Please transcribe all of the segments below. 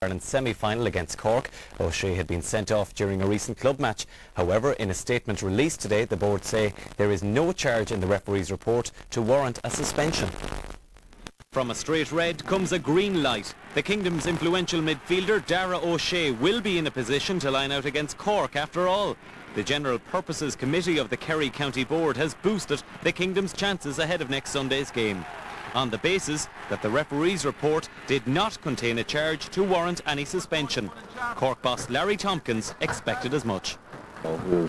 Ireland semi-final against Cork. Ó Sé had been sent off during a recent club match. However, in a statement released today, the board say there is no charge in the referee's report to warrant a suspension. From a straight red comes a green light. The Kingdom's influential midfielder Darragh Ó Sé will be in a position to line out against Cork after all. The General Purposes Committee of the Kerry County Board has boosted the Kingdom's chances ahead of next Sunday's game, on the basis that the referee's report did not contain a charge to warrant any suspension. Cork boss Larry Tompkins expected as much. We're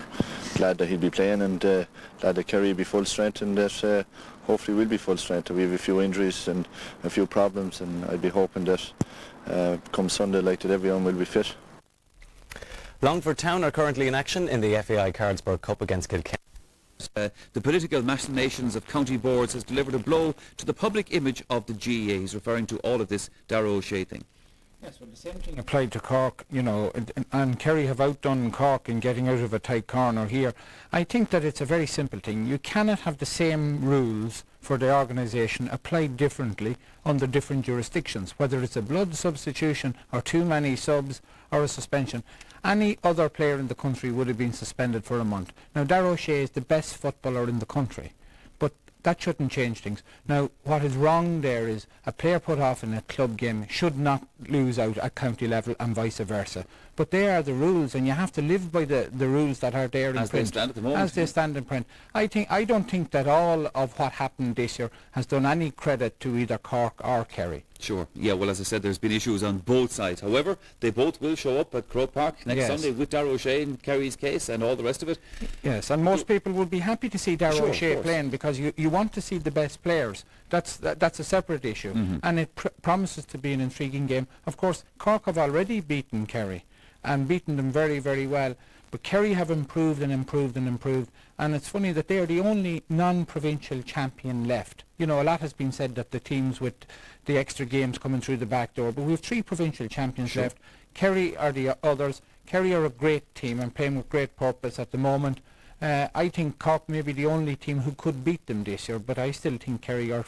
glad that he'll be playing and glad that Kerry will be full strength and that hopefully we'll be full strength. We have a few injuries and a few problems, and I'd be hoping that come Sunday like that everyone will be fit. Longford Town are currently in action in the FAI Cardsburg Cup against Kilkenny. The political machinations of county boards has delivered a blow to the public image of the GAA. He's referring to all of this Darragh Ó Sé thing. Yes, well, the same thing applied to Cork, you know, and Kerry have outdone Cork in getting out of a tight corner here. I think that it's a very simple thing. You cannot have the same rules for the organisation applied differently under different jurisdictions, whether it's a blood substitution or too many subs or a suspension. Any other player in the country would have been suspended for a month. Now, Darragh Ó Sé is the best footballer in the country, but that shouldn't change things. Now, what is wrong there is a player put off in a club game should not lose out at county level and vice versa. But they are the rules, and you have to live by the rules that are there in print. As they stand at the moment. As they stand in print. I don't think that all of what happened this year has done any credit to either Cork or Kerry. Sure. Yeah, well, as I said, there's been issues on both sides. However, they both will show up at Croke Park next Sunday with Darragh Ó Sé in Kerry's case and all the rest of it. Yes, and most people would be happy to see Darragh Ó Sé playing, because you want to see the best players. That's a separate issue, and it promises to be an intriguing game. Of course, Cork have already beaten Kerry and beaten them very, very well. But Kerry have improved and improved and improved, and it's funny that they're the only non-provincial champion left. You know, a lot has been said that the teams with the extra games coming through the back door, but we have 3 provincial champions left. Kerry are the others. Kerry are a great team and playing with great purpose at the moment. I think Cork may be the only team who could beat them this year, but I still think Kerry are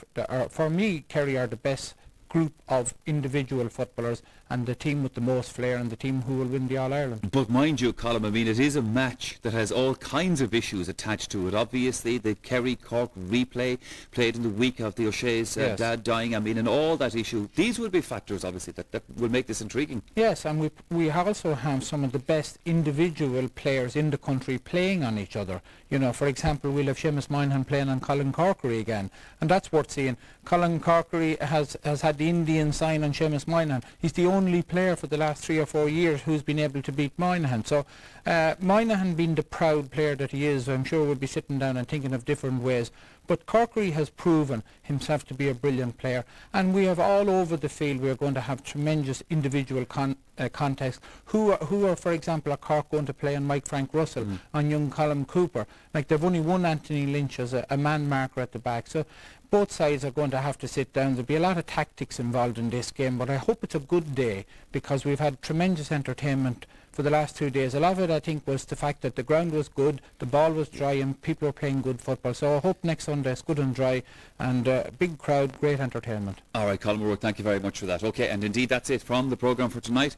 for me, Kerry are the best group of individual footballers and the team with the most flair and the team who will win the All-Ireland. But mind you, Colm, I mean, it is a match that has all kinds of issues attached to it. Obviously, the Kerry-Cork replay played in the week of the Ó Sé's dad dying, I mean, and all that issue. These will be factors, obviously, that will make this intriguing. Yes, and we also have some of the best individual players in the country playing on each other. You know, for example, we'll have Seamus Moynihan playing on Colin Corkery again, and that's worth seeing. Colin Corkery has had the Indian sign on Seamus Moynihan. He's the only player for the last 3 or 4 years who's been able to beat Moynihan. So Moynihan, being the proud player that he is, I'm sure will be sitting down and thinking of different ways. But Corkery has proven himself to be a brilliant player, and we have all over the field, we are going to have tremendous individual context. Who are, for example, at Cork going to play on Mike Frank Russell, on young Colm Cooper? Like, they've only one Anthony Lynch as a man marker at the back. So both sides are going to have to sit down. There'll be a lot of tactics involved in this game, but I hope it's a good day, because we've had tremendous entertainment for the last 2 days. A lot of it, I think, was the fact that the ground was good, the ball was dry, and people were playing good football. So I hope next Sunday it's good and dry, and big crowd, great entertainment. All right, Colm O'Rourke, thank you very much for that. Okay, and indeed that's it from the programme for tonight.